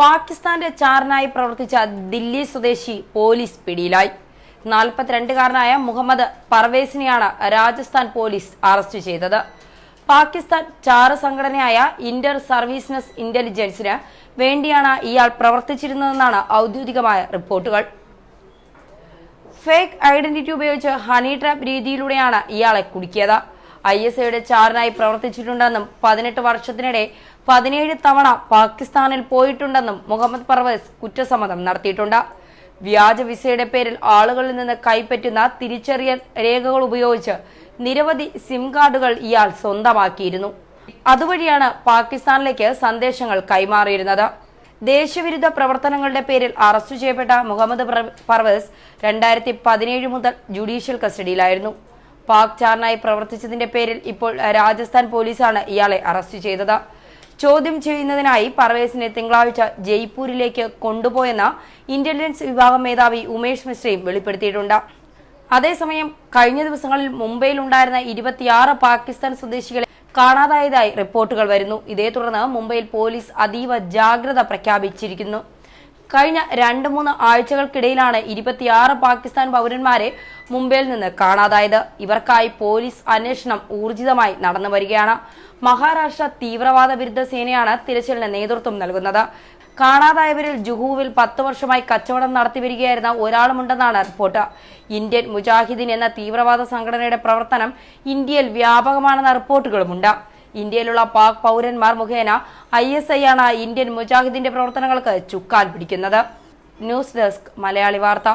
പാകിസ്ഥാന്റെ ചാരനായി പ്രവർത്തിച്ച ദില്ലി സ്വദേശി പോലീസ് പിടിയിലായി. 42-കാരനായ മുഹമ്മദ് പർവേസിനെയാണ് രാജസ്ഥാൻ പോലീസ് അറസ്റ്റ് ചെയ്തത്. പാകിസ്ഥാൻ ചാര സംഘടനയായ ഇന്റർ സർവീസസ് ഇന്റലിജൻസിന് വേണ്ടിയാണ് ഇയാൾ പ്രവർത്തിച്ചിരുന്നതെന്നാണ് ഔദ്യോഗികമായ റിപ്പോർട്ടുകൾ. ഫേക്ക് ഐഡന്റിറ്റി ഉപയോഗിച്ച് ഹണി ട്രാപ്പ് രീതിയിലൂടെയാണ് ഇയാളെ കുടുക്കിയത്. ISIയുടെ ചാരനായി പ്രവർത്തിച്ചിട്ടുണ്ടെന്നും 18 വർഷത്തിനിടെ 17 തവണ പാകിസ്ഥാനിൽ പോയിട്ടുണ്ടെന്നും മുഹമ്മദ് പർവേസ് കുറ്റസമ്മതം നടത്തിയിട്ടുണ്ട്. വ്യാജ വിസയുടെ പേരിൽ ആളുകളിൽ നിന്ന് കൈപ്പറ്റുന്ന തിരിച്ചറിയൽ രേഖകൾ ഉപയോഗിച്ച് നിരവധി സിം കാർഡുകൾ ഇയാൾ സ്വന്തമാക്കിയിരുന്നു. അതുവഴിയാണ് പാകിസ്ഥാനിലേക്ക് സന്ദേശങ്ങൾ കൈമാറിയിരുന്നത്. ദേശവിരുദ്ധ പ്രവർത്തനങ്ങളുടെ പേരിൽ അറസ്റ്റ് ചെയ്യപ്പെട്ട മുഹമ്മദ് പർവേസ് 2017 മുതൽ ജുഡീഷ്യൽ കസ്റ്റഡിയിലായിരുന്നു. പാക് ചാരനായി പ്രവർത്തിച്ചതിന്റെ പേരിൽ ഇപ്പോൾ രാജസ്ഥാൻ പോലീസാണ് ഇയാളെ അറസ്റ്റ് ചെയ്തത്. ചോദ്യം ചെയ്യുന്നതിനായി പർവേസിനെ തിങ്കളാഴ്ച ജയ്പൂരിലേക്ക് കൊണ്ടുപോയെന്ന ഇന്റലിജൻസ് വിഭാഗം മേധാവി ഉമേഷ് മിശ്രയും വെളിപ്പെടുത്തിയിട്ടുണ്ട്. അതേസമയം കഴിഞ്ഞ ദിവസങ്ങളിൽ മുംബൈയിൽ ഉണ്ടായിരുന്ന 26 പാകിസ്ഥാൻ സ്വദേശികളെ കാണാതായതായി റിപ്പോർട്ടുകൾ വരുന്നു. ഇതേ തുടർന്ന് മുംബൈയിൽ പോലീസ് അതീവ ജാഗ്രത പ്രഖ്യാപിച്ചിരിക്കുന്നു. കഴിഞ്ഞ 2-3 ആഴ്ചകൾക്കിടയിലാണ് 26 പാകിസ്ഥാൻ പൗരന്മാരെ മുംബൈയിൽ നിന്ന് കാണാതായത്. ഇവർക്കായി പോലീസ് അന്വേഷണം ഊർജിതമായി നടന്നു വരികയാണ്. മഹാരാഷ്ട്ര തീവ്രവാദ വിരുദ്ധ സേനയാണ് തിരച്ചിലിന് നേതൃത്വം നൽകുന്നത്. കാണാതായവരിൽ ജുഹുവിൽ 10 വർഷമായി കച്ചവടം നടത്തിവരികയായിരുന്ന ഒരാളുമുണ്ടെന്നാണ് റിപ്പോർട്ട്. ഇന്ത്യൻ മുജാഹിദീൻ എന്ന തീവ്രവാദ സംഘടനയുടെ പ്രവർത്തനം ഇന്ത്യയിൽ വ്യാപകമാണെന്ന റിപ്പോർട്ടുകളുമുണ്ട്. ഇന്ത്യയിലുള്ള പാക് പൗരന്മാർ മുഖേന ISI ആണ് ഇന്ത്യൻ മുജാഹിദീന്റെ പ്രവർത്തനങ്ങൾക്ക് ചുക്കാൻ പിടിക്കുന്നത്. ന്യൂസ് ഡെസ്ക് മലയാളി വാർത്ത.